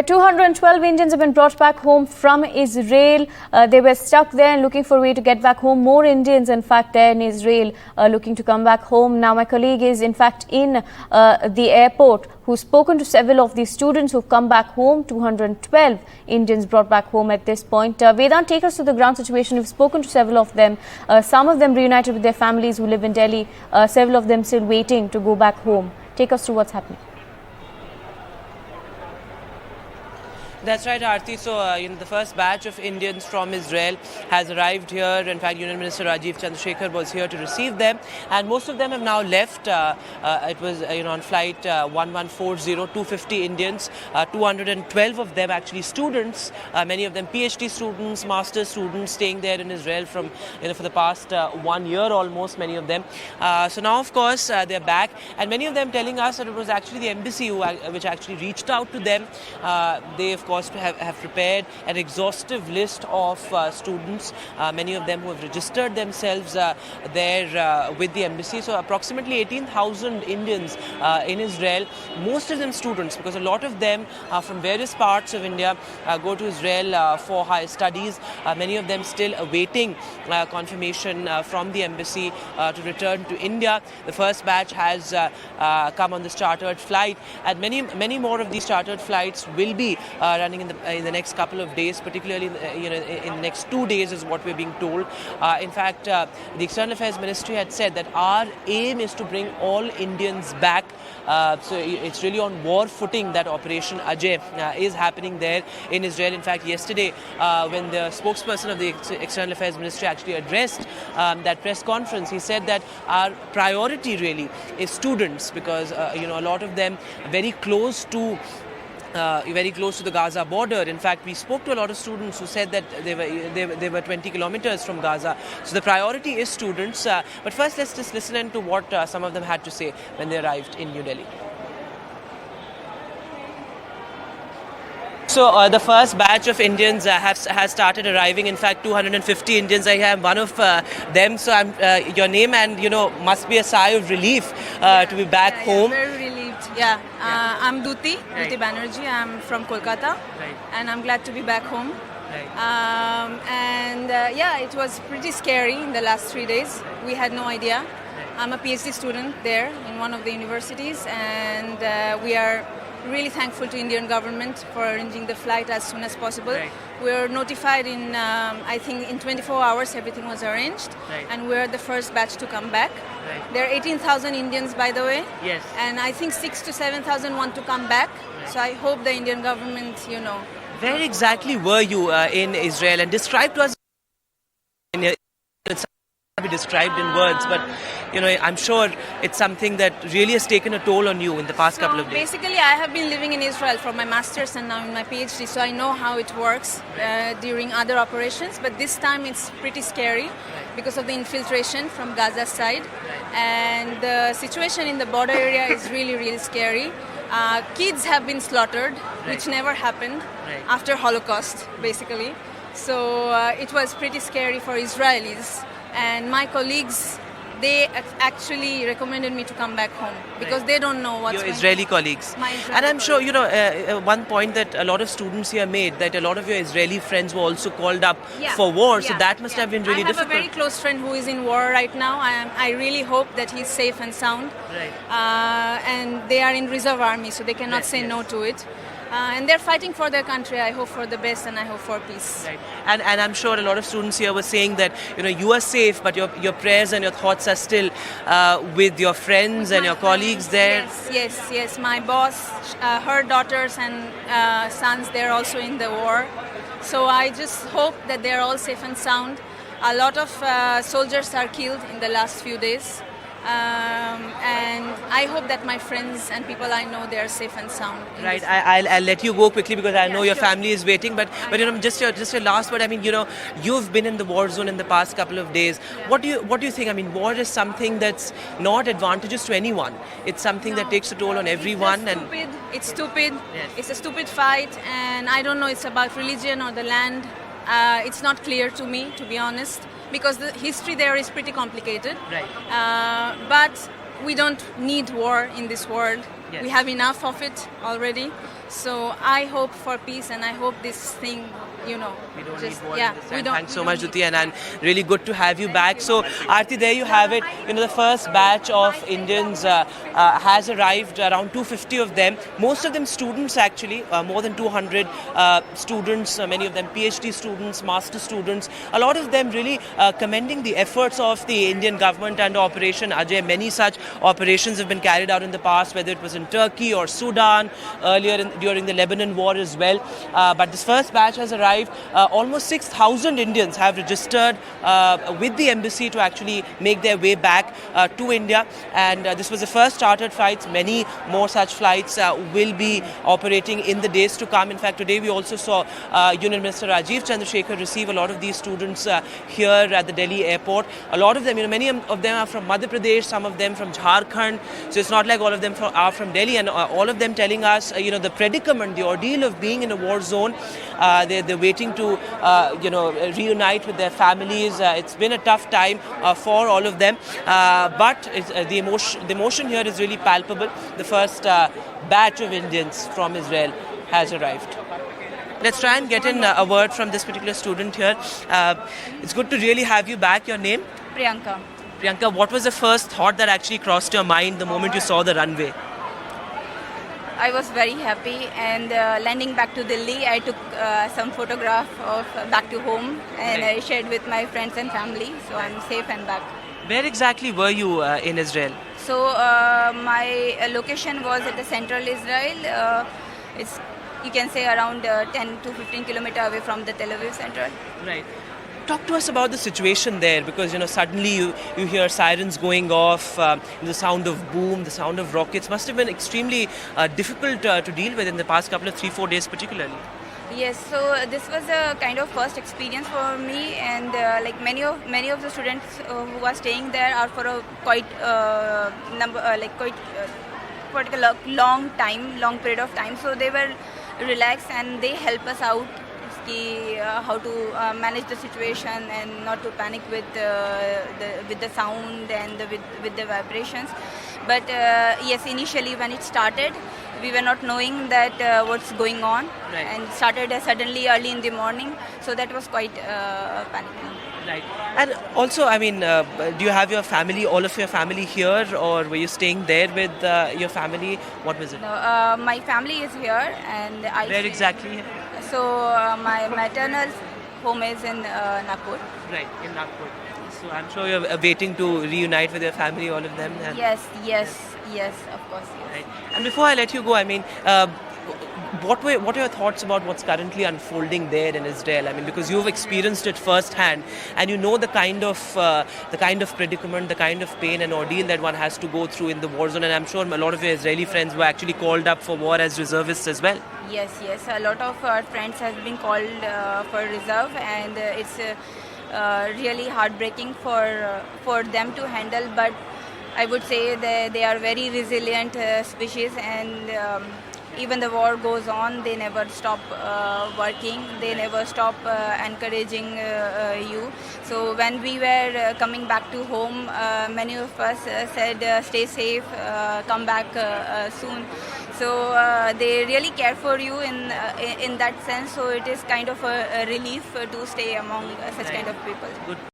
212 Indians have been brought back home from Israel. They were stuck there and looking for a way to get back home. More Indians, in fact, there in Israel looking to come back home. Now, my colleague is, in fact, in the airport, who's spoken to several of these students who've come back home. 212 Indians brought back home at this point. Vedant, take us to the ground situation. We've spoken to several of them. Some of them reunited with their families who live in Delhi. Several of them still waiting to go back home. Take us through what's happening. That's right, Aarti. So, the first batch of Indians from Israel has arrived here. In fact, Union Minister Rajiv Chandrasekhar was here to receive them, and most of them have now left. It was, on flight 1140, 250 Indians, 212 of them actually students, many of them PhD students, master's students, staying there in Israel from, for the past 1 year almost. Many of them. So now, of course, they're back, and many of them telling us that it was actually the embassy which actually reached out to them. They, of course, have prepared an exhaustive list of students, many of them who have registered themselves there with the embassy. So approximately 18,000 Indians in Israel, most of them students, because a lot of them from various parts of India go to Israel for higher studies. Many of them still awaiting confirmation from the embassy to return to India. The first batch has come on this chartered flight, and many more of these chartered flights will be running in the next couple of days, particularly in the next 2 days is what we're being told. In fact, the External Affairs Ministry had said that our aim is to bring all Indians back. So it's really on war footing that Operation Ajay is happening there in Israel. In fact, yesterday when the spokesperson of the External Affairs Ministry actually addressed that press conference, he said that our priority really is students, because a lot of them are very close to the Gaza border. In fact, we spoke to a lot of students who said that they were 20 kilometers from Gaza. So the priority is students. But first, let's just listen in to what some of them had to say when they arrived in New Delhi. So the first batch of Indians has started arriving. In fact, 250 Indians. I am one of them. So your name and must be a sigh of relief to be back home. Very relieved. I'm Duti Banerjee. I'm from Kolkata, and I'm glad to be back home. It was pretty scary in the last 3 days. We had no idea. I'm a PhD student there in one of the universities, and we are really thankful to Indian government for arranging the flight as soon as possible. We were notified in, I think, in 24 hours everything was arranged, and we're the first batch to come back. There are 18,000 Indians, by the way, and I think 6,000 to 7,000 want to come back. So I hope the Indian government, Where exactly were you in Israel? And describe to us. Be described in words, but I'm sure it's something that really has taken a toll on you in the past couple of days. Basically, I have been living in Israel for my master's and now in my PhD, so I know how it works during other operations, but this time it's pretty scary because of the infiltration from Gaza side, and the situation in the border area is really, really scary. Kids have been slaughtered, which never happened after Holocaust, basically. So it was pretty scary for Israelis. And my colleagues, they actually recommended me to come back home because they don't know what's your Israeli colleagues. My Israeli and I'm sure, one point that a lot of students here made, that a lot of your Israeli friends were also called up for war. So that must have been really difficult. I have a very close friend who is in war right now. I really hope that he's safe and sound. And they are in reserve army, so they cannot say no to it. And they're fighting for their country. I hope for the best, and I hope for peace. And I'm sure a lot of students here were saying that you are safe, but your prayers and your thoughts are still with your friends and your colleagues there. Yes. My boss, her daughters and sons, they're also in the war. So I just hope that they're all safe and sound. A lot of soldiers are killed in the last few days. And I hope that my friends and people I know, they are safe and sound. I'll let you go quickly because I know your family is waiting. But just your last word. I mean, you've been in the war zone in the past couple of days. What do you think? I mean, war is something that's not advantageous to anyone. It's something that takes a toll on everyone. It's stupid. It's a stupid fight, and I don't know. It's about religion or the land. It's not clear to me, to be honest, because the history there is pretty complicated. But we don't need war in this world. We have enough of it already. So I hope for peace, and I hope this thing, We don't just, need war yeah, in this we time. don't. Thanks we so don't much, need- Duti, and really good to have you back. So, Aarti, there you have it. The first batch of Indians has arrived, around 250 of them. Most of them students, actually, more than 200 students, many of them PhD students, master students. A lot of them really commending the efforts of the Indian government and Operation Ajay. Many such operations have been carried out in the past, whether it was in Turkey or Sudan, earlier during the Lebanon war as well. But this first batch has arrived. Almost 6,000 Indians have registered with the embassy to actually make their way back to India. And this was the first chartered flights. Many more such flights will be operating in the days to come. In fact, today we also saw Union Minister Rajiv Chandrasekhar receive a lot of these students here at the Delhi airport. A lot of them, many of them are from Madhya Pradesh, some of them from Jharkhand. So it's not like all of them are from Delhi, and all of them telling us, the predicament, the ordeal of being in a war zone. They're waiting to, reunite with their families. It's been a tough time for all of them, but the emotion here is really palpable. The first batch of Indians from Israel has arrived. Let's try and get in a word from this particular student here. It's good to really have you back. Your name? Priyanka. Priyanka, what was the first thought that actually crossed your mind the moment you saw the runway? I was very happy, and landing back to Delhi, I took some photograph of back to home, and I shared with my friends and family. So I'm safe and back. Where exactly were you in Israel? So my location was at the central Israel. It's, you can say, around 10 to 15 kilometers away from the Tel Aviv Central. Right. Talk to us about the situation there, because suddenly you hear sirens going off, the sound of boom, the sound of rockets. Must have been extremely difficult to deal with in the past couple of 3-4 days particularly. Yes, so this was a kind of first experience for me, and like many of the students who are staying there are for a quite long period of time. So they were relaxed, and they help us out how to manage the situation and not to panic with the sound and with the vibrations. But yes, initially when it started, we were not knowing that what's going on, right. And it started suddenly early in the morning, so that was quite panicking. Right. And also, do you have your family, all of your family here, or were you staying there with your family? What was it? No, my family is here, and Where exactly? So my maternal home is in Nagpur. Right, in Nagpur. So I'm sure you're waiting to reunite with your family, all of them. And Yes, of course. Yes. Right. And before I let you go, what are your thoughts about what's currently unfolding there in Israel? Because you've experienced it firsthand, and you know the kind of predicament, the kind of pain and ordeal that one has to go through in the war zone. And I'm sure a lot of your Israeli friends were actually called up for war as reservists as well. Yes. A lot of our friends have been called for reserve, and it's really heartbreaking for them to handle. But I would say that they are very resilient species, and even the war goes on, they never stop working, they never stop encouraging you. So when we were coming back to home, many of us said, stay safe, come back soon. So they really care for you in that sense. So it is kind of a relief to stay among such kind of people. Good.